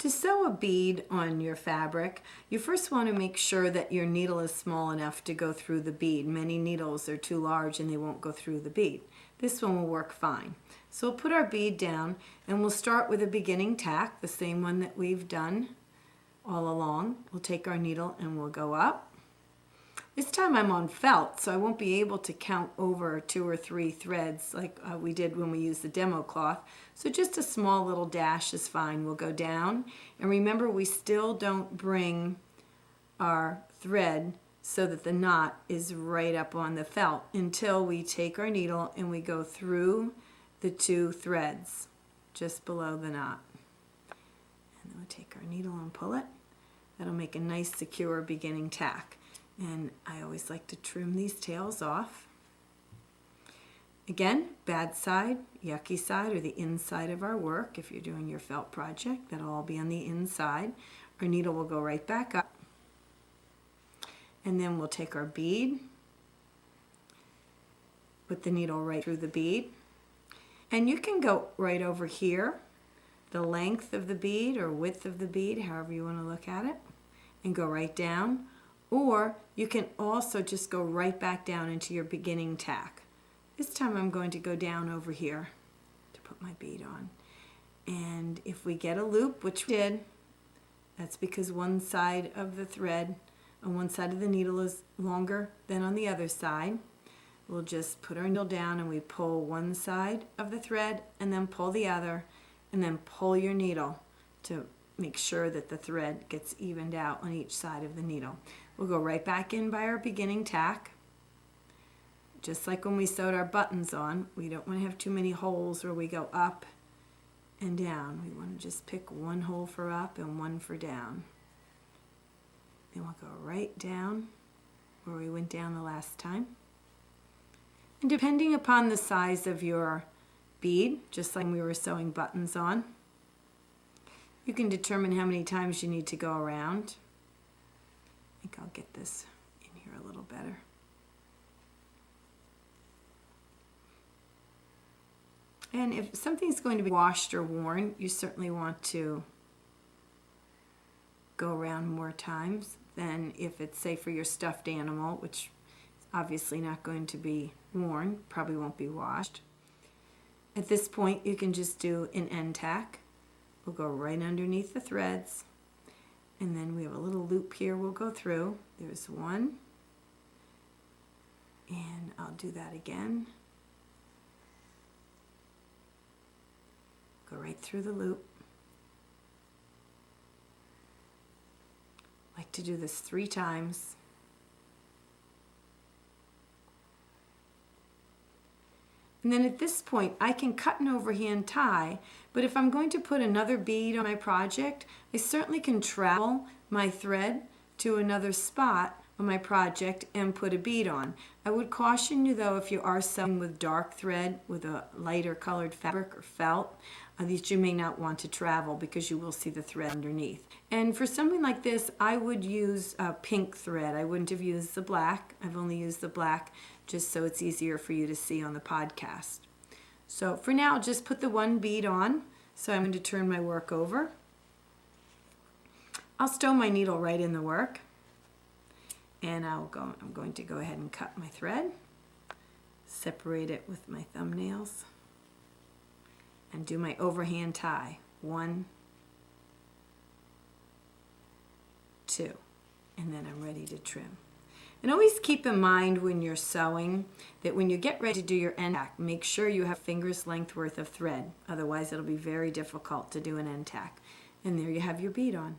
To sew a bead on your fabric, you first want to make sure that your needle is small enough to go through the bead. Many needles are too large and they won't go through the bead. This one will work fine. So we'll put our bead down and we'll start with a beginning tack, the same one that we've done all along. We'll take our needle and we'll go up. This time I'm on felt, so I won't be able to count over 2 or 3 threads like we did when we used the demo cloth. So just a small little dash is fine. We'll go down, and remember we still don't bring our thread so that the knot is right up on the felt until we take our needle and we go through the 2 threads just below the knot. And then we'll take our needle and pull it. That'll make a nice secure beginning tack. And I always like to trim these tails off. Again, bad side, yucky side, or the inside of our work. If you're doing your felt project, that'll all be on the inside. Our needle will go right back up. And then we'll take our bead, put the needle right through the bead. And you can go right over here, the length of the bead or width of the bead, however you want to look at it, and go right down. Or you can also just go right back down into your beginning tack. This time I'm going to go down over here to put my bead on. And if we get a loop, which we did, that's because one side of the thread on one side of the needle is longer than on the other side. We'll just put our needle down and we pull one side of the thread and then pull the other and then pull your needle to make sure that the thread gets evened out on each side of the needle. We'll go right back in by our beginning tack. Just like when we sewed our buttons on, we don't want to have too many holes where we go up and down. We want to just pick one hole for up and one for down. Then we'll go right down where we went down the last time. And depending upon the size of your bead, just like we were sewing buttons on, you can determine how many times you need to go around. I think I'll get this in here a little better. And if something's going to be washed or worn, you certainly want to go around more times than if it's, say, for your stuffed animal, which is obviously not going to be worn, probably won't be washed. At this point, you can just do an end tack. We'll go right underneath the threads, and then we have a little loop here we'll go through. There's one, and I'll do that again. Go right through the loop. I like to do this 3 times. And then at this point, I can cut an overhand tie, but if I'm going to put another bead on my project, I certainly can travel my thread to another spot on my project and put a bead on. I would caution you though, if you are sewing with dark thread with a lighter colored fabric or felt, that you may not want to travel because you will see the thread underneath. And for something like this, I would use pink thread. I wouldn't have used the black. I've only used the black just so it's easier for you to see on the podcast. So for now, just put the one bead on. So I'm going to turn my work over. I'll stow my needle right in the work. And I'm going to go ahead and cut my thread, separate it with my thumbnails, and do my overhand tie. 1, 2, and then I'm ready to trim. And always keep in mind when you're sewing that when you get ready to do your end tack, make sure you have finger's length worth of thread. Otherwise it'll be very difficult to do an end tack. And there you have your bead on.